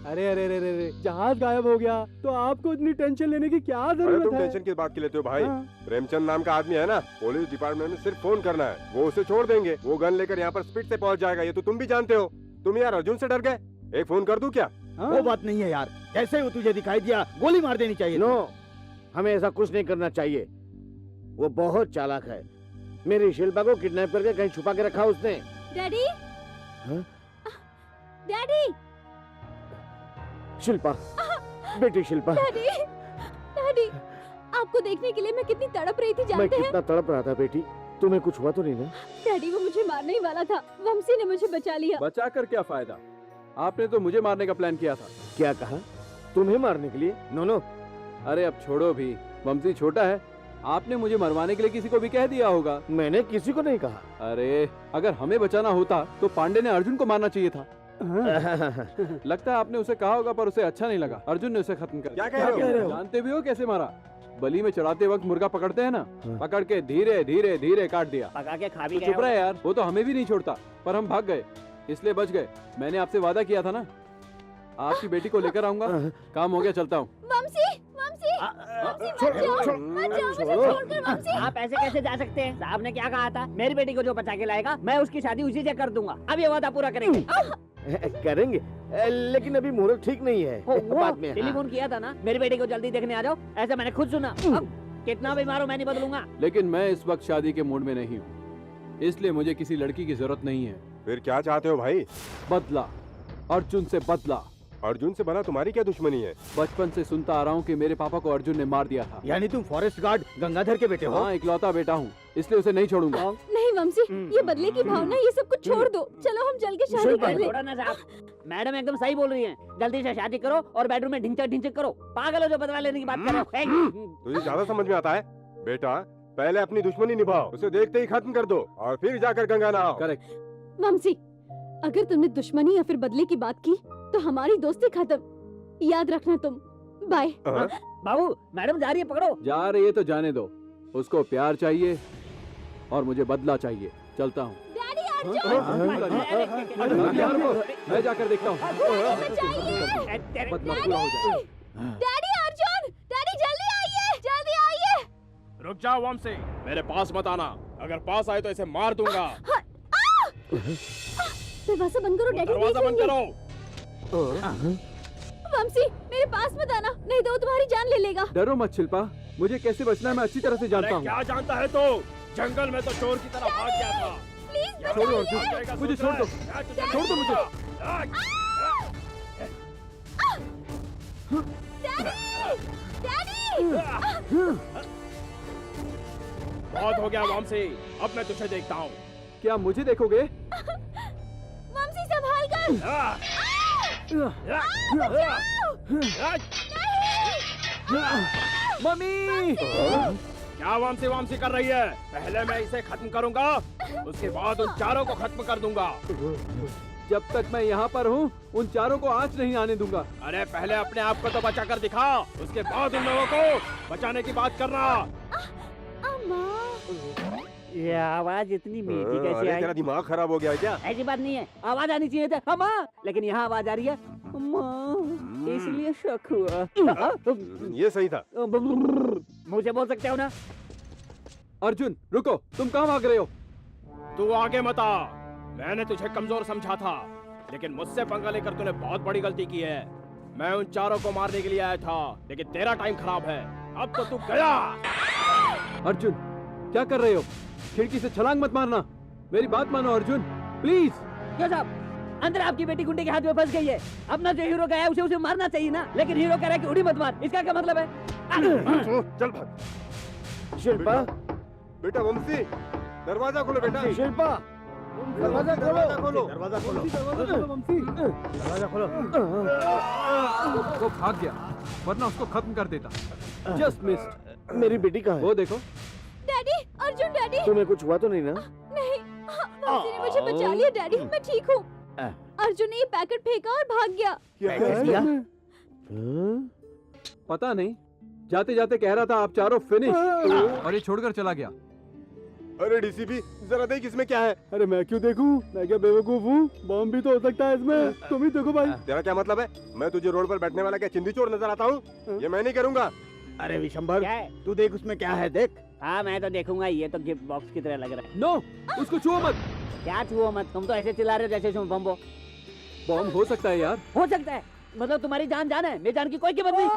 अरे अरे अरे अरे जहाज गायब हो गया तो आपको इतनी टेंशन लेने की क्या अरे जरूरत तुम है? टेंशन किस बात की लेते हो भाई? हाँ। प्रेमचंद नाम का आदमी है ना, पुलिस डिपार्टमेंट में सिर्फ फोन करना है, वो उसे छोड़ देंगे। वो गन लेकर यहाँ पर स्पीड से पहुँच जाएगा, ये तो तुम भी जानते हो। तुम यार अर्जुन से डर गए? एक फोन कर दूं क्या? हाँ? वो बात नहीं है यार, जैसे ही वो तुझे दिखाई दिया गोली मार देनी चाहिए। नो, हमें ऐसा कुछ नहीं करना चाहिए। वो बहुत चालाक है। मेरी शिल्पा को किडनैप करके कहीं छुपा के रखा उसने। डैडी, हाँ? डैडी, शिल्पा, बेटी शिल्पा, डैडी, डैडी, आपको देखने के लिए मैं कितनी तड़प रही थी मैं जानते हैं? कितना तड़प रहा था बेटी। तुम्हें कुछ हुआ तो नहीं ना? डैडी वो मुझे मारने ही वाला था, वंशी ने मुझे बचा लिया। बचा कर क्या फायदा? आपने तो मुझे मारने का प्लान किया था। क्या कहा? तुम्हें मारने के लिए? नो नो, अरे अब छोड़ो भी, वंशी छोटा है। आपने मुझे मरवाने के लिए किसी को भी कह दिया होगा। मैंने किसी को नहीं कहा। अरे अगर हमें बचाना होता तो पांडे ने अर्जुन को मारना चाहिए था। लगता है आपने उसे कहा होगा पर उसे अच्छा नहीं लगा। अर्जुन ने उसे खत्म कर क्या दिया। कह रहे हो? जानते भी हो कैसे मारा? बलि में चढ़ाते वक्त मुर्गा पकड़ते हैं ना, हाँ। पकड़ के धीरे धीरे धीरे काट दिया। पका के खा भी तो गया चुप रहे यार, वो तो हमें भी नहीं छोड़ता, पर हम भाग गए इसलिए बच गए। मैंने आपसे वादा किया था ना, आपकी बेटी को लेकर आऊंगा। काम हो गया, चलता हूँ। वंशी, वंशी, वंशी, मत जाओ, मत जाओ, मुझे छोड़कर वंशी। आप ऐसे कैसे जा सकते हैं? साहब ने क्या कहा था? मेरी बेटी को जो बचा के लाएगा मैं उसकी शादी उसी से कर दूंगा। अब ये वादा पूरा करेंगे। करेंगे, लेकिन अभी मुहूर्त ठीक नहीं है। बाद में। टेलीफोन किया था ना, मेरी बेटी को जल्दी देखने आ जाओ, ऐसा मैंने खुद सुना। अब कितना भी मारो मैं नहीं बदलूंगा। लेकिन मैं इस वक्त शादी के मूड में नहीं हूँ, इसलिए मुझे किसी लड़की की जरूरत नहीं है। फिर क्या चाहते हो भाई? बदला, अर्जुन से बदला। अर्जुन से बना तुम्हारी क्या दुश्मनी है? बचपन से सुनता आ रहा हूँ कि मेरे पापा को अर्जुन ने मार दिया था। यानी तुम फॉरेस्ट गार्ड गंगाधर के बेटे हो? हाँ, इकलौता बेटा हूँ, इसलिए उसे नहीं छोड़ूंगा। नहीं वंशी, ये बदले की भावना, ये सब कुछ छोड़ दो। चलो हम चल के शादी कर ले। छोड़ो ना साहब, मैडम एकदम सही बोल रही हैं। जल्दी से शादी करो और बेडरूम में ढिंचक ढिंचक करो। पागल हो जो बदला लेने की बात कर रहे हो? तुझे ज्यादा समझ में आता है? बेटा पहले अपनी दुश्मनी निभाओ, उसे देखते ही खत्म कर दो और फिर जाकर गंगा नहाओ। करेक्ट। वंशी, अगर तुमने दुश्मनी या फिर बदले की बात की तो हमारी दोस्ती खत्म। याद रखना तुम। बाय। हाँ? बाबू मैडम जा रही है, पकड़ो। जा रही है तो जाने दो, उसको प्यार चाहिए और मुझे बदला चाहिए। चलता हूँ। डैडी अर्जुन, यार वो, मैं जाकर देखता हूँ। बचाइए। बदला पूरा हो जाए। डैडी अर्जुन, डैडी जल्दी आइए, जल्दी आइए। रुक जाओ वंशी, मेरे पास मत आना। अगर पास आए तो इसे मार दूंगा। दरवाजा बंद करो डैडी, दरवाजा देख बंद लेंगे। करो। वंशी मेरे पास मत आना, नहीं तो वो तुम्हारी जान ले लेगा। डरो मत शिल्पा, मुझे कैसे बचना है मैं अच्छी तरह से जानता अरे हूँ। क्या जानता है तू? जंगल में तो चोर की तरह भाग गया था। प्लीज छोड़ो बचाइए। अर्जुन, मुझे छोड़ दो। छोड़ दो मुझे। डैडी, बहुत हो गया वंशी, अब मैं तुझे देखता हूँ। क्या मुझे देखोगे? वंशी संभाल कर। मम्मी! क्या वंशी वंशी कर रही है? पहले मैं इसे खत्म करूंगा, उसके बाद उन चारों को खत्म कर दूंगा। जब तक मैं यहाँ पर हूँ उन चारों को आँच नहीं आने दूंगा। अरे पहले अपने आप को तो बचा कर दिखा, उसके बाद उन लोगों को बचाने की बात करना। अम्मा। ये आवाज इतनी मीठी कैसे अरे आई? तेरा दिमाग खराब हो गया है क्या? ऐसी बात नहीं है, आवाज आनी चाहिए था अम्मा, लेकिन यहाँ आवाज आ रही है अम्मा, इसलिए शक हुआ। ये सही था। मुंह से बोल सकते हो ना? अर्जुन रुको, तुम कहाँ भाग रहे हो? तू आगे मत आ, मैंने तुझे कमजोर समझा था, लेकिन मुझसे पंगा लेकर तूने बहुत बड़ी गलती की है। मैं उन चारों को मारने के लिए आया था, लेकिन तेरा टाइम खराब है। अब तो तू गया। अर्जुन क्या कर रहे हो? खिड़की से छलांग मत मारना, मेरी बात मानो अर्जुन, प्लीज। क्यों साहब, अंदर आपकी बेटी गुंडे के हाथ में फंस गई है। अपना जो हीरो गया है उसे मारना चाहिए ना, लेकिन हीरो कह रहा है कि उड़ी मत मार। इसका क्या मतलब है? चल भाग। शिल्पा, बेटा वंशी, दरवाजा खोलो बेटा। शिल्पा, दरवाजा खोलो। दरवाजा खोलो। दरवाजा खोलो। वो भाग गया, वरना उसको खत्म कर देता। Just missed. मेरी बेटी कहाँ है? वो देखो। Daddy Arjun, daddy. तुम्हें कुछ हुआ तो नहीं ना? नहीं, वंशी ने मुझे बचा लिया डैडी, मैं ठीक हूँ। अर्जुन ने ये पैकेट फेंका और भाग गया। पता नहीं, जाते जाते कह रहा था आप चारों फिनिश, और ये छोड़कर चला गया। अरे डीसीपी जरा देख इसमें क्या है। अरे मैं क्यों देखूं? मैं क्या बेवकूफ हूँ? बॉम्ब भी तो हो सकता है इसमें। तुम ही देखो भाई। तेरा क्या मतलब है? मैं तुझे रोड पर बैठने वाला क्या चिंदी चोर नजर आता हूँ? ये मैं नहीं करूँगा। अरे विशंभर, क्या है? तू देख उसमें क्या है, देख। हाँ मैं तो देखूंगा, ये तो गिफ्ट बॉक्स की तरह लग रहा है। नो, उसको छुओ मत। क्या छुओ मत, तुम तो ऐसे चिल्ला रहे हो जैसे उसमें बम हो। बॉम्ब हो सकता है यार। हो सकता है मतलब तुम्हारी जान जान है, मेरी जान की कोई कीमत नहीं।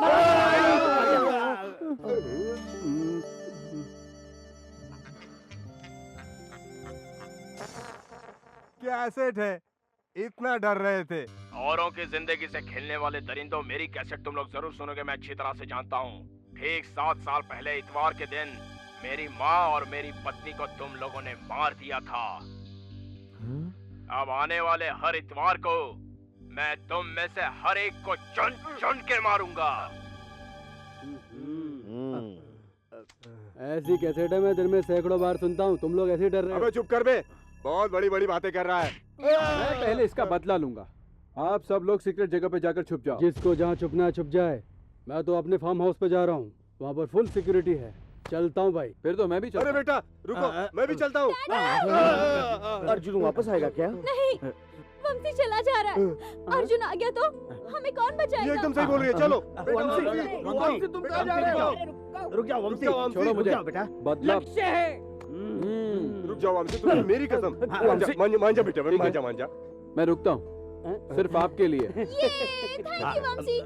क्या सेठ है, इतना डर रहे थे? औरों की जिंदगी से खेलने वाले दरिंदों, मेरी कैसेट तुम लोग जरूर सुनोगे, मैं अच्छी तरह से जानता हूँ। ठीक 7 साल पहले इतवार के दिन मेरी माँ और मेरी पत्नी को तुम लोगों ने मार दिया था। अब आने वाले हर इतवार को मैं तुम में से हर एक को चुन चुन के मारूंगा। ऐसी कैसेट है मैं दिन में सैकड़ों बार सुनता हूँ, तुम लोग ऐसे डर रहे हो। अबे चुप कर बे, बहुत बड़ी बड़ी बातें कर रहा है। मैं पहले इसका बदला लूंगा। आप सब लोग सीक्रेट जगह पे जाकर छुप जाओ। जिसको जहाँ छुपना है छुप जाए। मैं तो अपने फार्म हाउस पे जा रहा हूँ, वहाँ पर फुल सिक्योरिटी है। चलता हूँ भाई। फिर तो मैं भी अरे बेटा रुको, मैं भी चलता हूँ। अर्जुन वापस आएगा क्या? नहीं, वंशी चला जा रहा है। अर्जुन आ गया तो हमें कौन ये बचाएगा? एकदम सही बोल रही है। चलो वंशी, तुम कहाँ जा रहे हो? रुक जाओ वंशी, छोड़ो मुझे। रुक जाओ बेटा। बदला। लक्ष्य है। रुक जाओ वंशी, तुम्हें मेरी कसम। मान जा बेटा, मान जा। मैं रुकता हूँ सिर्फ आपके लिए। ये थैंक यू वंशी।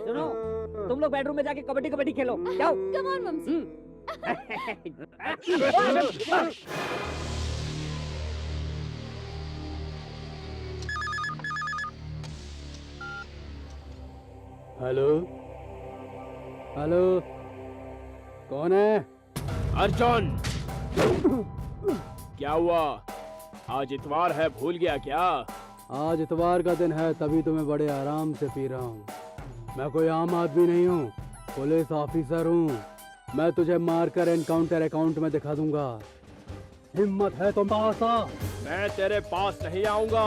सुनो, तुम लोग बेडरूम में जाके कबड्डी कबड्डी खेलो, जाओ। Come on Vanshi. Hello hello, कौन है? अर्जुन, क्या हुआ? आज इतवार है, भूल गया क्या? आज इतवार का दिन है, तभी तो मैं बड़े आराम से पी रहा हूँ। मैं कोई आम आदमी नहीं हूँ, पुलिस ऑफिसर हूँ। मैं तुझे मारकर एनकाउंटर अकाउंट में दिखा दूंगा। हिम्मत है तो पास आ। मैं तेरे पास नहीं आऊंगा,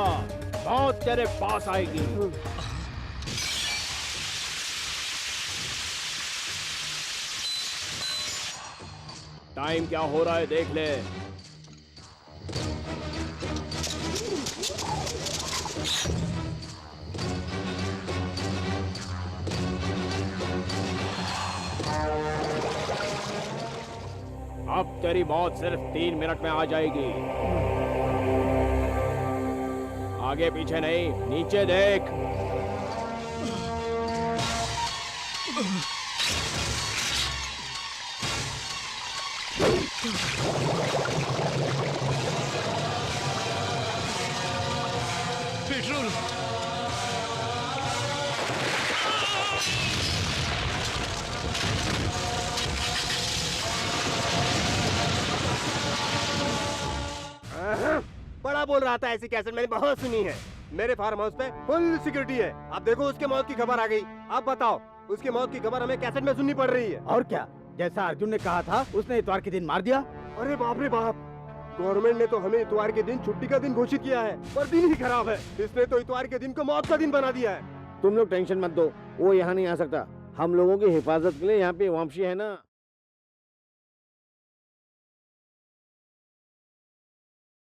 मौत तेरे पास आएगी। टाइम क्या हो रहा है देख ले। अब तेरी मौत सिर्फ 3 मिनट में आ जाएगी। आगे पीछे नहीं, नीचे देख। बड़ा बोल रहा था, ऐसी कैसेट मैंने बहुत सुनी है। मेरे फार्म हाउस पे फुल सिक्योरिटी है। अब देखो उसके मौत की खबर आ गई। अब बताओ, उसकी मौत की खबर हमें कैसेट में सुननी पड़ रही है। और क्या, जैसा अर्जुन ने कहा था, उसने इतवार के दिन मार दिया। अरे बाप रे बाप, गवर्नमेंट ने तो हमें इतवार के दिन छुट्टी का दिन घोषित किया है, पर दिन ही खराब है। इसने तो इतवार के दिन को मौत का दिन बना दिया है। तुम लोग टेंशन मत दो, वो यहाँ नहीं आ सकता। हम लोगों की हिफाजत के लिए यहाँ पे वंशी है ना।